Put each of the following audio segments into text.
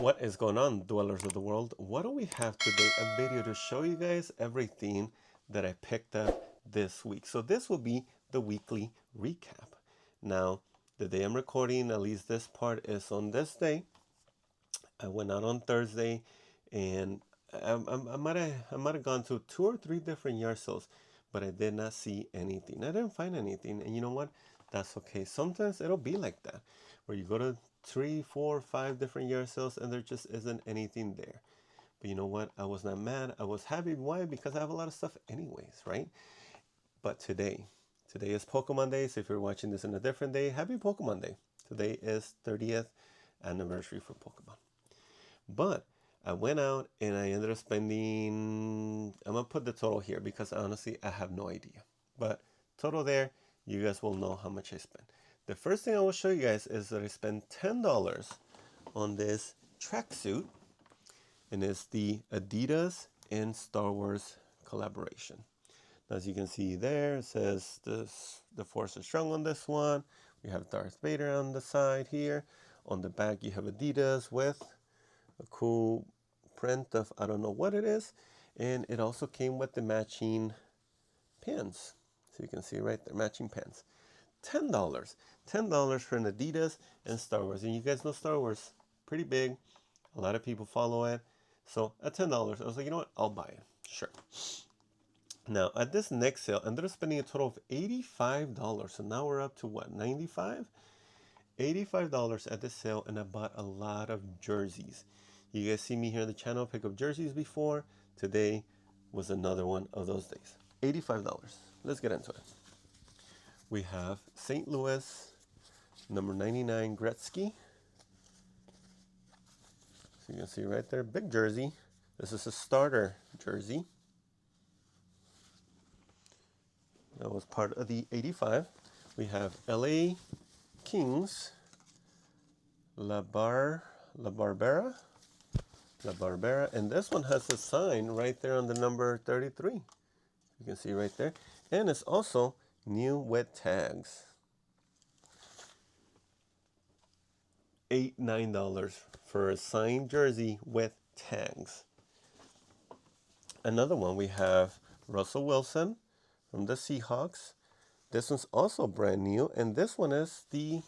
What is going on, dwellers of the world? What do we have today? A video to show you guys everything that I picked up this week. So this will be the weekly recap. Now, the day I'm recording, at least this part is on this day. I went out on Thursday, and I might have gone to 2 or 3 different yard sales, but I did not see anything. I didn't find anything, and you know what? That's okay. Sometimes it'll be like that, where you go to 3, 4, 5 different yard sales, and there just isn't anything there. But you know what? I was not mad. I was happy. Why? Because I have a lot of stuff anyways, right? But today is Pokemon Day. So if you're watching this on a different day, happy Pokemon Day. Today is 30th anniversary for Pokemon. But I went out and I ended up spending, I'm going to put the total here because honestly, I have no idea. But total there, you guys will know how much I spent. The first thing I will show you guys is that I spent $10 on this tracksuit, and it's the Adidas and Star Wars collaboration. As you can see there, it says the Force is strong on this one. We have Darth Vader on the side here. On the back, you have Adidas with a cool print of, I don't know what it is. And it also came with the matching pants. So you can see right there, matching pants. $10. $10 for an Adidas and Star Wars. And you guys know Star Wars, pretty big. A lot of people follow it. So at $10, I was like, you know what? I'll buy it. Sure. Now, at this next sale, I ended up spending a total of $85. So now we're up to what, 95? $85 at this sale, and I bought a lot of jerseys. You guys see me here on the channel pick up jerseys before. Today was another one of those days. $85. Let's get into it. We have St. Louis, number 99 Gretzky. So you can see right there, big jersey. This is a starter jersey. That was part of the 85. We have LA Kings, La Barbera, and this one has a sign right there on the number 33. You can see right there. And it's also new with tags. $9 for a signed jersey with tags. Another one, we have Russell Wilson from the Seahawks. This one's also brand new, and this one is the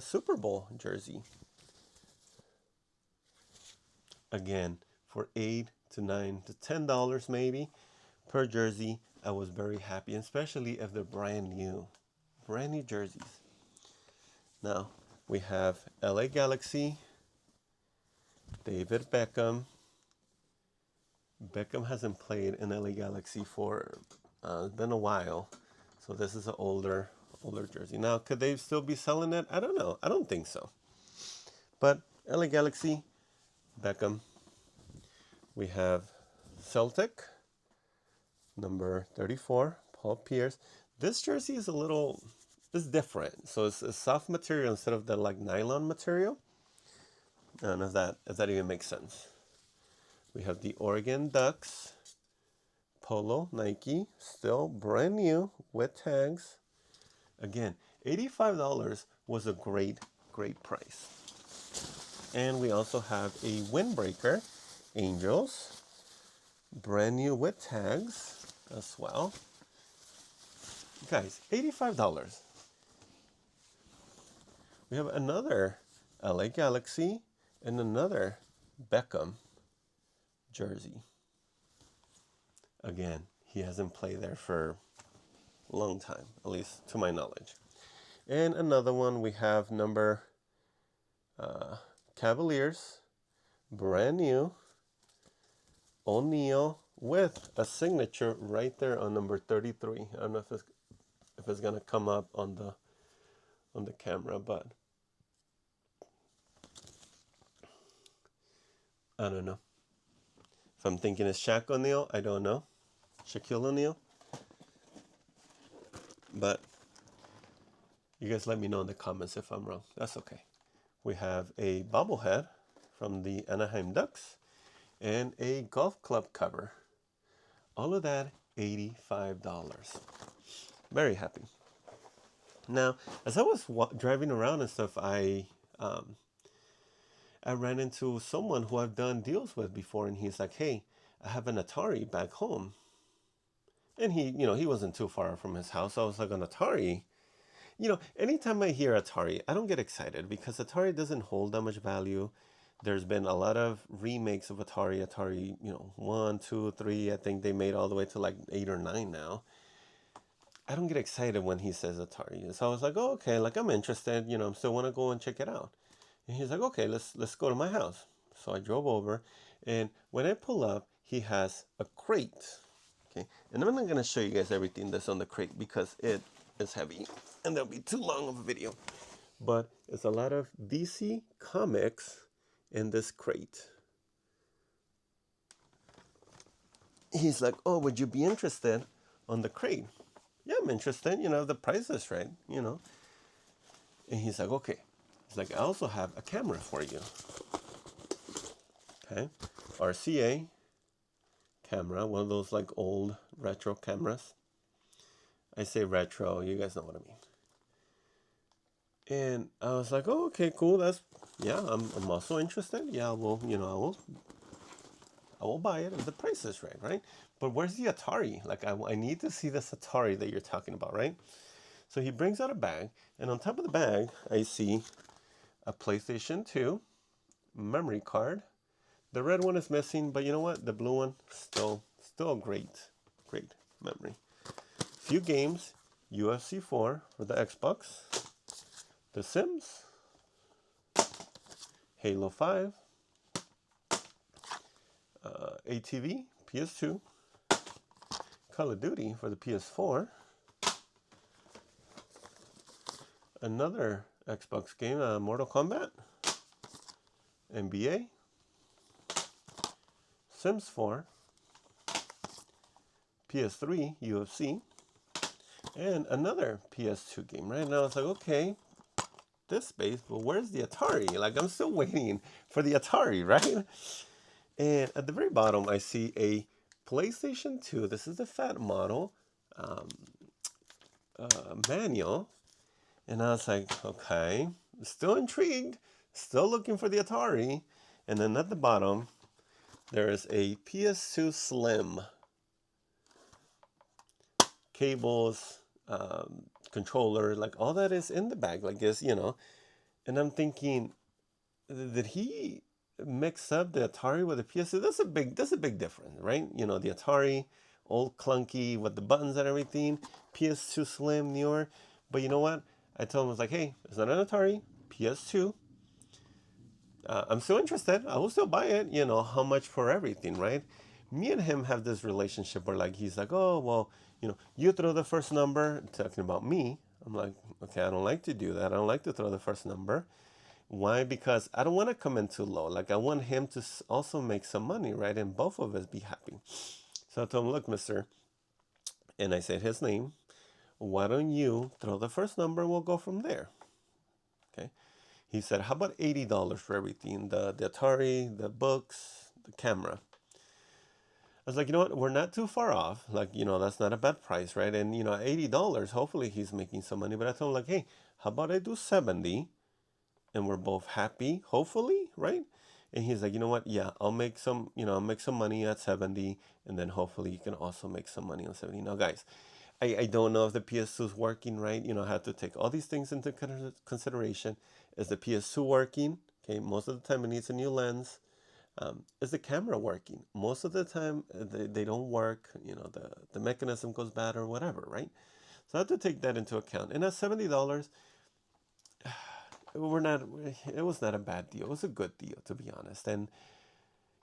Super Bowl jersey. Again, for $8 to $9 to $10 maybe per jersey. I was very happy, especially if they're brand new jerseys. Now we have LA Galaxy, David Beckham. Beckham hasn't played in LA Galaxy for it's been a while, so this is an older jersey. Now, could they still be selling it? I don't know. I don't think so. But LA Galaxy, Beckham. We have Celtic, number 34, Paul Pierce. This jersey is it's different. So it's a soft material instead of the like nylon material. I don't know if that even makes sense. We have the Oregon Ducks, Polo, Nike, still brand new with tags. Again, $85 was a great price. And we also have a windbreaker, Angels, brand new with tags as well. Guys, $85. We have another LA Galaxy and another Beckham jersey. Again, he hasn't played there for a long time, at least to my knowledge. And another one, we have number Cavaliers, brand new, O'Neal with a signature right there on number 33. I don't know if it's gonna come up on the camera, but I don't know. If I'm thinking it's Shaq O'Neal, I don't know. Shaquille O'Neal. But you guys let me know in the comments if I'm wrong. That's okay. We have a bobblehead from the Anaheim Ducks and a golf club cover. All of that, $85. Very happy. Now, as I was driving around and stuff, I I ran into someone who I've done deals with before, and he's like, "Hey, I have an Atari back home." And he wasn't too far from his house. So I was like, "An Atari?" Anytime I hear Atari, I don't get excited because Atari doesn't hold that much value. There's been a lot of remakes of Atari, 1, 2, 3. I think they made all the way to like 8 or 9 now. I don't get excited when he says Atari. So I was like, "Oh, okay, like I'm interested, I still want to go and check it out." And he's like, "Okay, let's go to my house." So I drove over, and when I pull up, he has a crate. Okay, and I'm not gonna show you guys everything that's on the crate because it is heavy, and that'll be too long of a video. But it's a lot of DC comics in this crate. He's like, "Oh, would you be interested on the crate?" "Yeah, I'm interested, the price is right. And he's like, "Okay." He's like, "I also have a camera for you." Okay. RCA camera, one of those like old retro cameras. I say retro, you guys know what I mean. And I was like, "Oh, okay, cool. Yeah, I'm also interested. Yeah, well, I will buy it if the price is right? But where's the Atari? Like, I need to see this Atari that you're talking about, right?" So he brings out a bag, and on top of the bag, I see a PlayStation 2 memory card. The red one is missing, but you know what? The blue one still great memory. Few games, UFC 4 for the Xbox, The Sims, Halo 5, ATV, PS2, Call of Duty for the PS4, another Xbox game, Mortal Kombat, NBA, Sims 4, PS3, UFC, and another PS2 game. Right now, it's like, okay, this space, but where's the Atari? Like, I'm still waiting for the Atari, right? And at the very bottom, I see a PlayStation 2. This is the fat model manual. And I was like, okay, still intrigued, still looking for the Atari. And then at the bottom, there is a PS2 Slim cables, controller, like all that is in the bag, like this. And I'm thinking, did he mix up the Atari with the PS2? That's a big difference, right? The Atari, old clunky with the buttons and everything, PS2 Slim, newer. But you know what? I told him, I was like, "Hey, it's not an Atari, PS2. I'm still interested. I will still buy it. How much for everything, right?" Me and him have this relationship where like he's like, "Oh, well, you throw the first number," talking about me. I'm like, "Okay, I don't like to do that. I don't like to throw the first number." Why? Because I don't want to come in too low. Like I want him to also make some money, right? And both of us be happy. So I told him, "Look, mister," and I said his name. "Why don't you throw the first number and we'll go from there?" Okay. He said, "How about $80 for everything? The Atari, the books, the camera." I was like, "You know what? We're not too far off. Like, that's not a bad price, right?" And $80, hopefully he's making some money. But I told him like, "Hey, how about I do 70 and we're both happy, hopefully, right?" And he's like, "You know what? Yeah, I'll make some money at 70, and then hopefully you can also make some money on 70." Now, guys, I don't know if the PS2 is working right. I have to take all these things into consideration. Is the PS2 working? Okay, most of the time it needs a new lens. Is the camera working? Most of the time they don't work. The mechanism goes bad or whatever, right? So I have to take that into account. And at $70, we're not. It was not a bad deal. It was a good deal, to be honest. And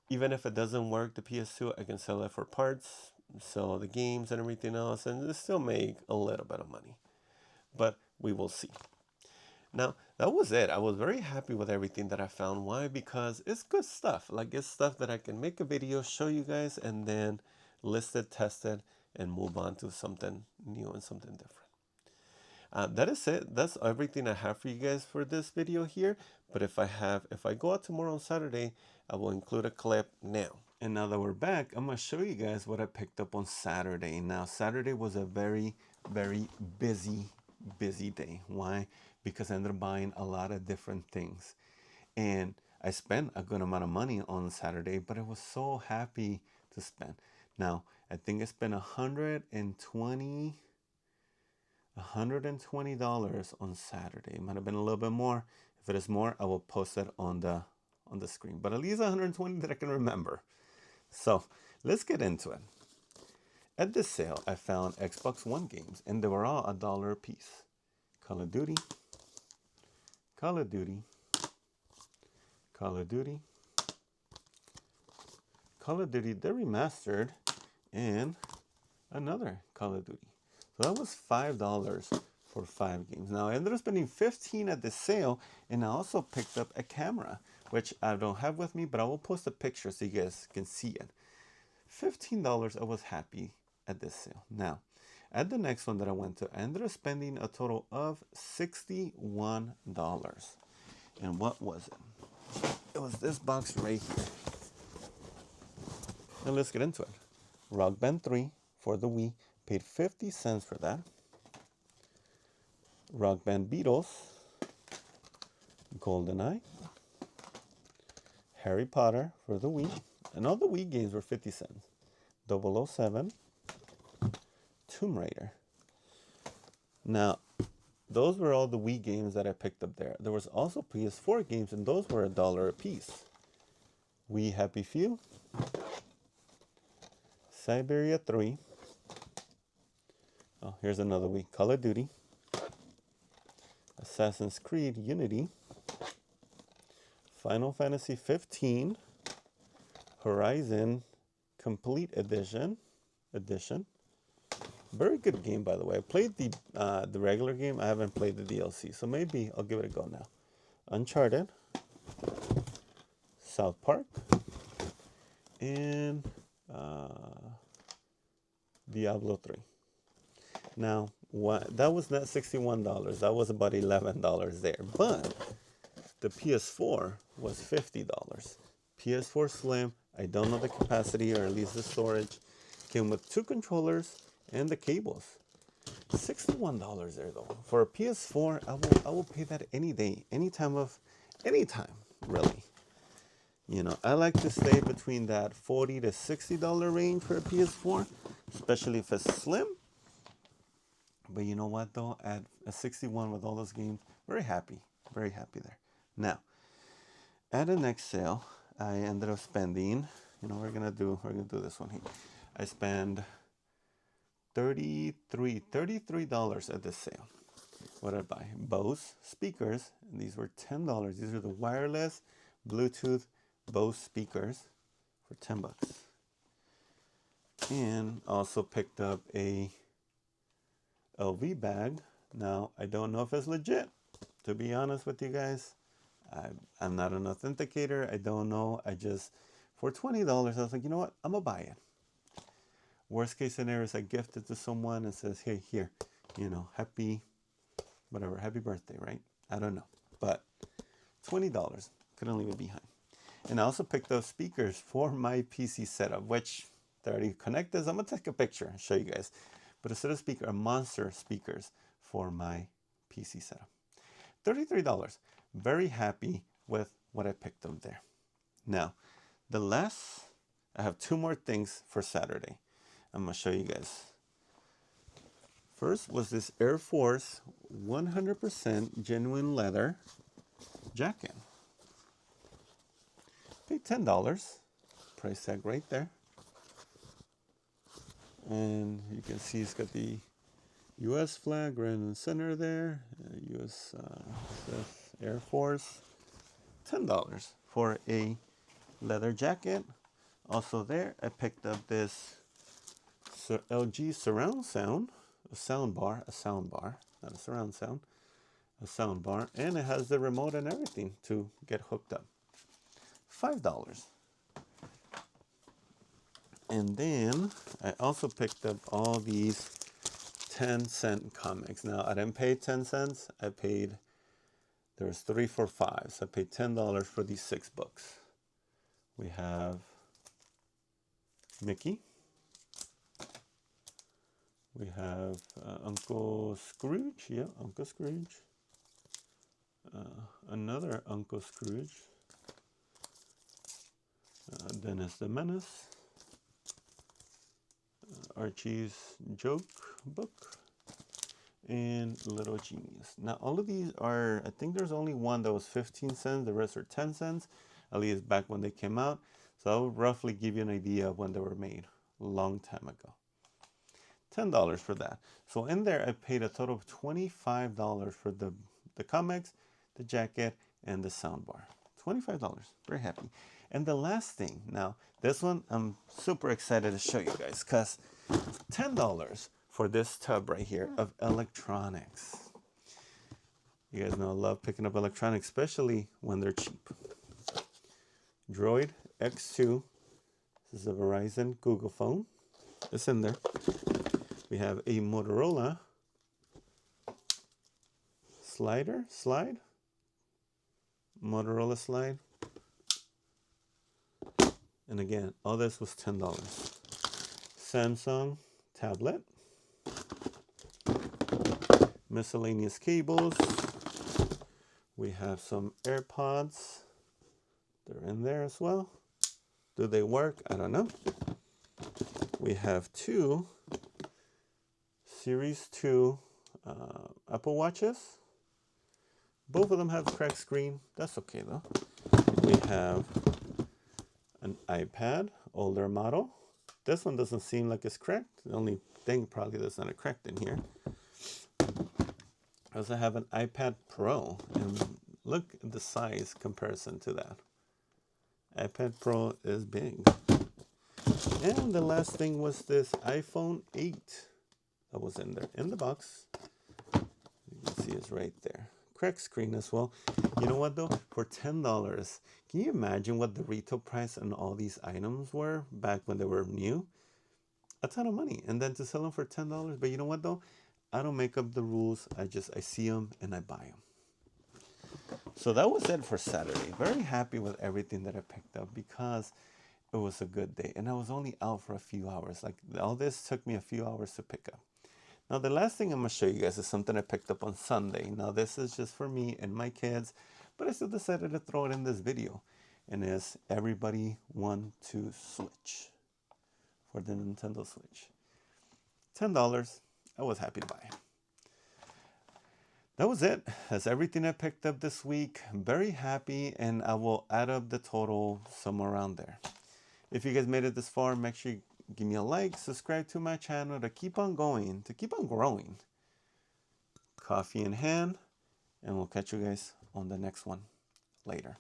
even if it doesn't work, the PS2, I can sell it for parts, sell the games and everything else, and still make a little bit of money. But we will see. Now, that was it. I was very happy with everything that I found. Why? Because it's good stuff. Like, it's stuff that I can make a video, show you guys, and then list it, test it, and move on to something new and something different. That is it. That's everything I have for you guys for this video here. But if I go out tomorrow on Saturday, I will include a clip now. And now that we're back, I'm gonna show you guys what I picked up on Saturday. Now, Saturday was a very, very busy day. Why? Because I ended up buying a lot of different things. And I spent a good amount of money on Saturday, but I was so happy to spend. Now, I think I spent $120 on Saturday. It might have been a little bit more. If it is more, I will post it on the screen. But at least 120 that I can remember. So let's get into it. At this sale, I found Xbox One games, and they were all $1 a piece. Call of Duty, Call of Duty, Call of Duty, Call of Duty, they're remastered, and another Call of Duty. So that was $5 for 5 games. Now I ended up spending $15 at the sale, and I also picked up a camera, which I don't have with me, but I will post a picture so you guys can see it. $15, I was happy at this sale. Now, at the next one that I went to, I ended up spending a total of $61. And what was it? It was this box right here. Now let's get into it. Rock Band 3 for the Wii, paid 50 cents for that. Rock Band Beatles, GoldenEye, Harry Potter for the Wii, and all the Wii games were 50 cents. 007, Tomb Raider. Now, those were all the Wii games that I picked up there. There was also PS4 games, and those were $1 a piece. Wii Happy Few, Siberia 3. Oh, here's another Wii. Call of Duty, Assassin's Creed Unity, Final Fantasy 15, Horizon Complete Edition. Very good game, by the way. I played the regular game. I haven't played the DLC, so maybe I'll give it a go now. Uncharted, South Park, and Diablo 3. Now, that was not $61. That was about $11 there. But the PS4 was $50. PS4 Slim, I don't know the capacity or at least the storage. Came with 2 controllers and the cables. $61 there though. For a PS4, I will pay that any day, anytime, really. You know, I like to stay between that $40 to $60 range for a PS4, especially if it's slim. But you know what though, at a 61 with all those games, very happy there. Now, at the next sale, I ended up spending, you know, we're gonna do this one here. I spent $33 at this sale. What did I buy? Bose speakers, and these were $10. These are the wireless Bluetooth Bose speakers for $10. And also picked up a LV bag. Now, I don't know if it's legit, to be honest with you guys. I'm not an authenticator. I don't know. For $20, I was like, you know what? I'm going to buy it. Worst case scenario is I gift it to someone and says, hey, here, you know, happy birthday, right? I don't know. But $20, couldn't leave it behind. And I also picked up speakers for my PC setup, which they're already connected. So I'm going to take a picture and show you guys. But a set of speakers are monster speakers for my PC setup. $33. Very happy with what I picked up there. Now, I have 2 more things for Saturday. I'm going to show you guys. First was this Air Force 100% genuine leather jacket. Paid $10. Price tag right there. And you can see it's got the U.S. flag right in the center there. U.S. Air Force. $10 for a leather jacket. Also there, I picked up this LG surround sound, a sound bar, not a surround sound, a sound bar, and it has the remote and everything to get hooked up. $5. And then I also picked up all these 10-cent comics. Now, I didn't pay 10 cents. There's 3 for $5. So I paid $10 for these 6 books. We have Mickey. We have Uncle Scrooge. Yeah, Uncle Scrooge. Another Uncle Scrooge. Dennis the Menace, Archie's Joke Book, and Little Genius. Now all of these are, I think there's only one that was 15 cents, the rest are 10 cents, at least back when they came out. So I'll roughly give you an idea of when they were made, a long time ago. $10 for that. So in there I paid a total of $25 for the comics, the jacket, and the soundbar. $25, very happy. And the last thing, now this one I'm super excited to show you guys, because $10 for this tub right here of electronics. You guys know I love picking up electronics, especially when they're cheap. Droid X2, this is a Verizon Google phone, it's in there. We have a Motorola Motorola slide. And again, all this was $10. Samsung tablet. Miscellaneous cables. We have some AirPods. They're in there as well. Do they work? I don't know. We have two Series 2 Apple Watches. Both of them have cracked screen. That's okay though. We have an iPad, older model. This one doesn't seem like it's cracked. The only thing probably that's not cracked in here. I also have an iPad Pro, and look at the size comparison to that. iPad Pro is big. And the last thing was this iPhone 8 that was in there, in the box. You can see it's right there. Cracked screen as well. You know what though? For $10, can you imagine what the retail price on all these items were back when they were new? A ton of money. And then to sell them for $10. But you know what though? I don't make up the rules. I see them and I buy them. So that was it for Saturday. Very happy with everything that I picked up because it was a good day. And I was only out for a few hours. Like all this took me a few hours to pick up. Now the last thing I'm going to show you guys is something I picked up on Sunday. Now this is just for me and my kids, but I still decided to throw it in this video. And it's Everybody Want to Switch for the Nintendo Switch. $10. I was happy to buy. That was it. That's everything I picked up this week. I'm very happy, and I will add up the total somewhere around there. If you guys made it this far, make sure you give me a like, subscribe to my channel to keep on going, to keep on growing. Coffee in hand, and we'll catch you guys on the next one later.